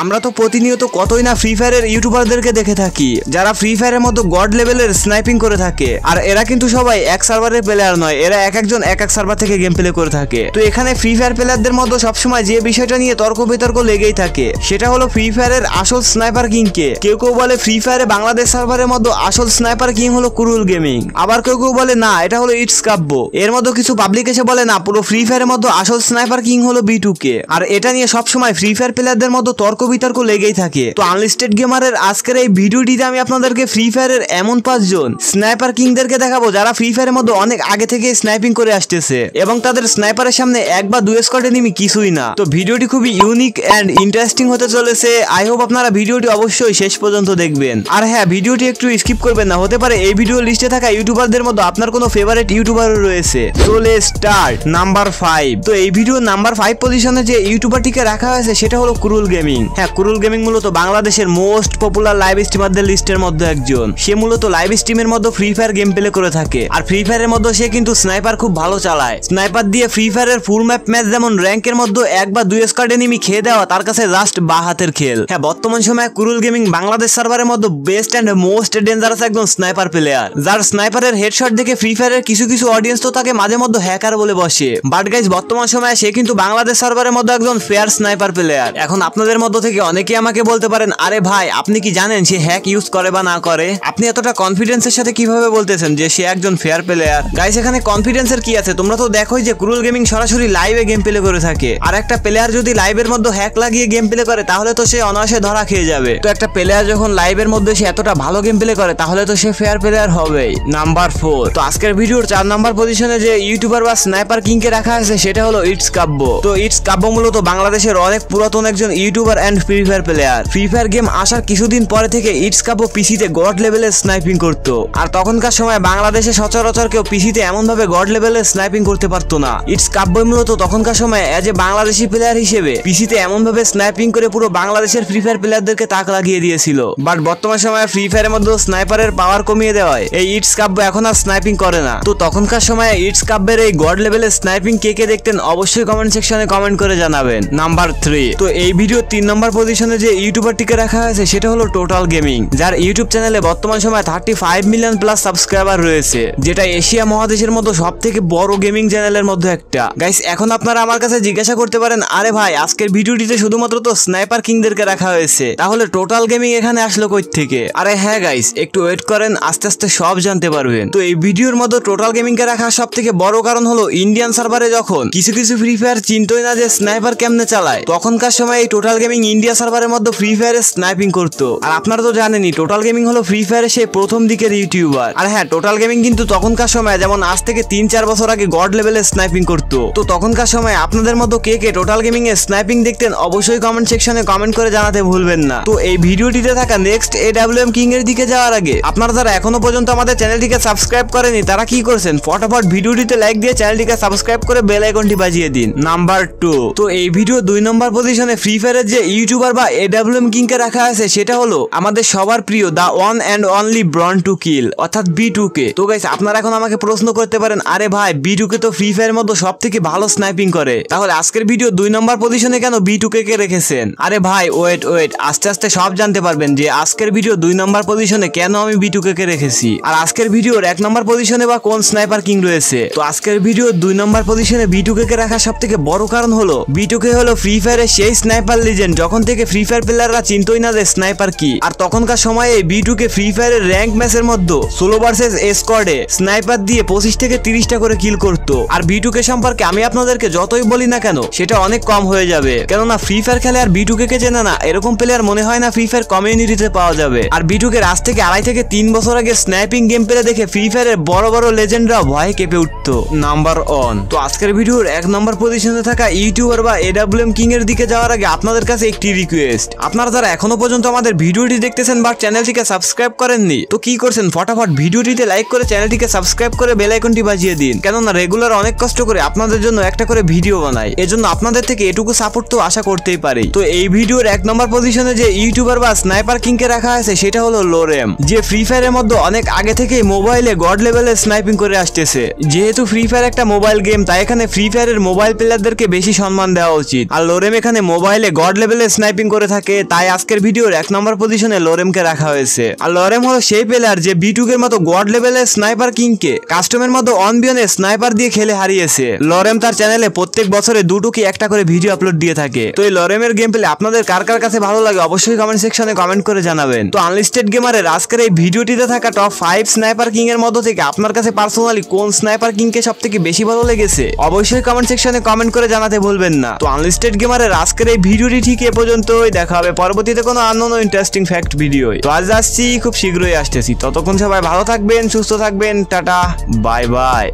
আমরা তো প্রতিনিয়ত কতই না ফ্রি ফায়ারের ইউটিউবারদেরকে দেখে থাকি যারা ফ্রি ফায়ারের মতো গড লেভেলের স্নাইপিং করে থাকে। আর এরা কিন্তু সবাই এক সার্ভারের প্লেয়ার নয়, এরা এক একজন এক এক সার্ভার থেকে গেম প্লে করে থাকে। তো এখানে ফ্রি ফায়ার প্লেয়ারদের মধ্যে সবসময় যে বিষয়টা নিয়ে তর্ক বিতর্ক লেগেই থাকে সেটা হলো ফ্রি ফায়ারের আসল স্নাইপার কিং কে। কেউ কেউ বলে ফ্রি ফায়ারে বাংলাদেশ সার্ভারের মধ্যে আসল স্নাইপার কিং হলো কুরুল গেমিং, আবার কেউ কেউ বলে না এটা হলো ইটস কাব্য। এর মধ্যে কিছু পাবলিক এসে বলে না পুরো ফ্রি ফায়ারের মধ্যে আসল স্নাইপার কিং হলো B2K। আর এটা নিয়ে সবসময় ফ্রি ফায়ার প্লেয়ারদের মধ্যে তর্ক বিতর্ক লেগেই থাকে। তো আনলিস্টেড গেমারের আজকের এই ভিডিওটিতে আমি আপনাদেরকে ফ্রি ফায়ারের এমন 5 জন স্নাইপার কিংদেরকে দেখাবো যারা ফ্রি ফায়ারের মধ্যে অনেক আগে থেকে স্নাইপিং করে আসতেছে এবং তাদের স্নাইপারের সামনে এক বা দুই স্কোয়াড এনিমি কিছুই না। তো ভিডিওটি খুবই ইউনিক এন্ড ইন্টারেস্টিং হতে চলেছে। আই হোপ আপনারা ভিডিওটি অবশ্যই শেষ পর্যন্ত দেখবেন। আর হ্যাঁ, ভিডিওটি একটু স্কিপ করবেন না, হতে পারে এই ভিডিও লিস্টে থাকা ইউটিউবারদের মধ্যে আপনার কোনো ফেভারিট ইউটিউবারও রয়েছে। So let's start. নাম্বার 5। তো এই ভিডিও নাম্বার 5 পজিশনে যে ইউটিউবারটিকে রাখা হয়েছে সেটা হলো কুরুল গেমিং। হ্যাঁ, কুরুল গেমিং মূলত বাংলাদেশের মোস্ট পপুলার লাইভ স্ট্রিমারদের লিস্টের মধ্যে একজন। সে মূলত লাইভ স্ট্রিমের মধ্যে ফ্রি ফায়ার গেম প্লে করে থাকে। আর ফ্রি ফায়ারের মধ্যে সে কিন্তু স্নাইপার খুব ভালো চালায়। স্নাইপার দিয়ে ফ্রি ফায়ারের ফুল ম্যাপ ম্যাচ যেমন র্যাঙ্কের মধ্যে এক বা দুই স্কোয়াড এনিমি খেয়ে দেওয়া তার কাছে জাস্ট বা হাতের খেল। হ্যাঁ, বর্তমান সময়ে কুরুল গেমিং বাংলাদেশ সার্ভারের মধ্যে বেস্ট এন্ড মোস্ট ডেঞ্জারাস একজন স্নাইপার প্লেয়ার, যার স্নাইপারের হেডশট দেখে ফ্রি ফায়ারের কিছু কিছু অডিয়েন্স তো তাকে মাঝে মধ্যে হ্যাকার বলে বসে। বাট গাইজ, বর্তমান সময়ে সে কিন্তু বাংলাদেশ সার্ভারের মধ্যে একজন ফেয়ার স্নাইপার প্লেয়ার। এখন আপনাদের মধ্য থেকে অনেকে আমাকে বলতে পারেন, আরে ভাই আপনি কি জানেন সে হ্যাক ইউজ করে বা না করে? আপনি এতটা কনফিডেন্সের সাথে কিভাবে বলতেছেন যে সে একজন ফেয়ার প্লেয়ার? গাইজ, এখানে কনফিডেন্সের কি আছে? তোমরা তো দেখোই যে কুরুল গেমিং সরাসরি লাইভে গেম প্লে করে থাকে। আর একটা প্লেয়ার যদি লাইভের মধ্যে হ্যাক লাগিয়ে গেম প্লে করে তাহলে তো সে অনায়াসে ধরা খেয়ে যাবে। তো একটা প্লেয়ার যখন লাইভের মধ্যে সে এতটা ভালো গেম প্লে করে তাহলে তো সে ফেয়ার প্লেয়ার হবেই। নাম্বার 4। তো আজকের ভিডিওর 4 নাম্বার পজিশনে যে ইউটিউবার বা স্নাইপার কিং কে রাখা আছে সেটা হলো ইটস কাব্য। তো ইটস কাব্য মূলত বাংলাদেশের অনেক পুরাতন একজন YouTuber and free fire player. Free fire game আসার কিছুদিন পরে থেকে ইটস কাব্য পিসিতে গড লেভেলের স্নাইপিং করতো। আর তখনকার সময় বাংলাদেশে সচরাচর কেউ পিসিতে এমন ভাবে গড লেভেলের স্নাইপিং করতে পারতো না। ইটস কাব্য মূলত তখনকার সময় এজ এ বাংলাদেশি প্লেয়ার হিসেবে পিসিতে এমন ভাবে স্নাইপিং করে পুরো বাংলাদেশের ফ্রি ফায়ার প্লেয়ারদেরকে তাক লাগিয়ে দিয়েছিল। বাট বর্তমান সময়ে ফ্রি ফায়ারের মধ্যে স্নাইপারের পাওয়ার কমিয়ে দেওয়ায় এই ইটস কাব্য এখন আর স্নাইপিং করে না। তো তখনকার সময় ইটস কাব্যের এই গড লেভেলের স্নাইপিং কে কে দেখতেন অবশ্যই কমেন্ট সেকশনে কমেন্ট করে জানাবেন। নাম্বার 3। তো এই ভিডিও 3 নম্বর পজিশনে যে ইউটিউবারটিকে রাখা হয়েছে সেটা হলো টোটাল গেমিং, যার ইউটিউব চ্যানেলে বর্তমান সময় 35 মিলিয়ন প্লাস সাবস্ক্রাইবার রয়েছে, যেটা এশিয়া মহাদেশের মধ্যে সব থেকে বড় গেমিং চ্যানেলের মধ্যে একটা। গাইস, এখন আপনারা আমার কাছে জিজ্ঞাসা করতে পারেন, আরে ভাই আজকের ভিডিওটিতে শুধুমাত্র তো স্নাইপার কিংদেরকে রাখা হয়েছে, তাহলে টোটাল গেমিং এখানে আসলো কই থেকে? আরে হ্যাঁ গাইস, একটু ওয়েট করেন, আস্তে আস্তে সব জানতে পারবেন। তো এই ভিডিওর মধ্যে টোটাল গেমিং কে রাখার সব থেকে বড় কারণ হলো ইন্ডিয়ান সার্ভারে যখন কিছু কিছু ফ্রি ফায়ার চিনতই না যে স্নাইপার কেমনে চালায়, তখনকার সময় এই টোটাল গেমিং ইন্ডিয়া সার্ভারের মধ্যে ফ্রি ফায়ারে স্নাইপিং করতো। আর আপনারা তো জানেনই টোটাল গেমিং হলো ফ্রি ফায়ারে সেই প্রথম দিকের ইউটিউবার। আর হ্যাঁ, টোটাল গেমিং কিন্তু তখনকার সময় যেমন আজ থেকে 3-4 বছর আগে গড লেভেলে স্নাইপিং করতো। তো তখনকার সময় আপনাদের মতো কে কে টোটাল গেমিং এ স্নাইপিং দেখতেন অবশ্যই কমেন্ট সেকশনে কমেন্ট করে জানাতে ভুলবেন না। তো এই ভিডিওটিতে থাকা নেক্সট AWM কিং এর দিকে যাওয়ার আগে আপনারা যারা এখনো পর্যন্ত আমাদের চ্যানেলটিকে সাবস্ক্রাইব করেনি তারা কি করছেন, ফটাফট ভিডিওটিতে লাইক দিয়ে চ্যানেলটিকে সাবস্ক্রাইব করে বেল আইকনটি বাজিয়ে দিন। নাম্বার 2। তো এই ভিডিও 2 নম্বর পজিশনে ফ্রি ফায়ারের যে ইউটিউবার বা AWM কিং কে রাখা আছে সেটা হলো আমাদের সবার প্রিয় the one and only born to kill অর্থাৎ B2K। তো গাইস, আপনারা এখন আমাকে প্রশ্ন করতে পারেন, আরে ভাই B2K তো ফ্রি ফায়ারের মধ্যে সব থেকে ভালো স্নাইপিং করে, তাহলে আজকের ভিডিও 2 নম্বর পজিশনে কেন B2K কে রেখেছেন? আরে ভাই ওয়েট, আস্তে আস্তে সব জানতে পারবেন যে আজকের ভিডিও 2 নম্বর পজিশনে কেন আমি B2K কে রেখেছি, আর আজকের ভিডিওর 1 নম্বর পজিশনে বা কোন স্নাইপার কিং রয়েছে। তো আজকের ভিডিও 2 নম্বর পজিশনে B2K কে রাখার সব থেকে বড় কারণ হলো B2K হলো ফ্রি ফায়ারের সেই স্নাইপার লিজেন্ড যখন থেকে ফ্রি ফায়ার প্লেয়াররা চিনতই না যে স্নাইপার কি। আর তখনকার সময়ে B2K ফ্রি ফায়ারের র্যাঙ্ক ম্যাচের মধ্যে সোলো ভার্সেস স্কোয়াডে স্নাইপার দিয়ে 25 থেকে 30টা করে কিল করতো। আর B2K সম্পর্কে আমি আপনাদেরকে যতই বলি না কেন সেটা অনেক কম হয়ে যাবে, কেননা ফ্রি ফায়ার খেলে আর B2K কে চেনে না এরকম প্লেয়ার মনে হয় না ফ্রি ফায়ার কমিউনিটিতে পাওয়া যাবে। আর B2K আজ থেকে 2.5 থেকে 3 বছর আগে স্নাইপিং গেম প্লে দেখে ফ্রি ফায়ারের বড় বড় লেজেন্ডরা ভয়ে কেঁপে উঠতো। নাম্বার 1। তো আজকের ভিডিওর 1 নম্বর পজিশনে থাকা ইউটিউবার বা AWM কিং এর দিকে যাওয়ার আগে আপনাদের কাছে একটি রিকোয়েস্ট, আপনারা যারা এখনো পর্যন্ত আমাদের ভিডিওটি দেখতেছেন বা চ্যানেলটিকে সাবস্ক্রাইব করেননি তো কি করছেন, ফটাফট ভিডিওটিতে লাইক করে চ্যানেলটিকে সাবস্ক্রাইব করে বেল আইকনটি বাজিয়ে দিন, কেননা রেগুলার অনেক কষ্ট করে আপনাদের জন্য একটা করে ভিডিও বানাই, এজন্য আপনাদের থেকে এটুকু সাপোর্ট তো আশা করতেই পারি। তো এই ভিডিওর 1 নম্বর পজিশনে যে ইউটিউবার বা স্নাইপার কিং কে রাখা আছে সেটা হলো লোরেম, যে ফ্রি ফায়ারের মধ্যে অনেক আগে থেকে মোবাইলে গড লেভেলে স্নাইপিং করে আসতেছে। যেহেতু ফ্রি ফায়ার একটা মোবাইল গেম তাই এখানে ফ্রি ফায়ারের মোবাইল প্লেয়ারদেরকে বেশি সম্মান দেওয়া উচিত। আর লোরেম এখানে মোবাইলে গড লেভেলে লেভেলে স্নাইপিং করে থাকে, তাই আজকের ভিডিওর 1 নম্বর পজিশনে লরেমকে রাখা হয়েছে। আর লরেম হলো সেই প্লেয়ার যে বিটুকের মতো গড লেভেলের স্নাইপার কিংকে কাস্টমের মতো অনবিয়নে স্নাইপার দিয়ে খেলে হারিয়েছে। লরেম তার চ্যানেলে প্রত্যেক বছরে 2 কি 1টা করে ভিডিও আপলোড দিয়ে থাকে। তো এই লরেমের গেম প্লে আপনাদের কার কার কাছে ভালো লাগে অবশ্যই কমেন্ট সেকশনে কমেন্ট করে জানাবেন। তো আনলিস্টেড গেমারের আজকের এই ভিডিওটিতে থাকা টপ 5 স্নাইপার কিং এর মধ্যে থেকে আপনার কাছে পার্সোনালি কোন স্নাইপার কিংকে সবথেকে বেশি ভালো লেগেছে অবশ্যই কমেন্ট সেকশনে কমেন্ট করে জানাতে ভুলবেন না। তো আনলিস্টেড গেমারের আজকের এই ভিডিওটি ঠিক এ পর্যন্তই, দেখা হবে পরবর্তীতে কোনো আননোন ইন্টারেস্টিং ফ্যাক্ট ভিডিও। তো আজ আসছি, খুব শীঘ্রই আসতেছি। ততক্ষণ সবাই ভালো থাকবেন, সুস্থ থাকবেন, টাটা, বাই বাই।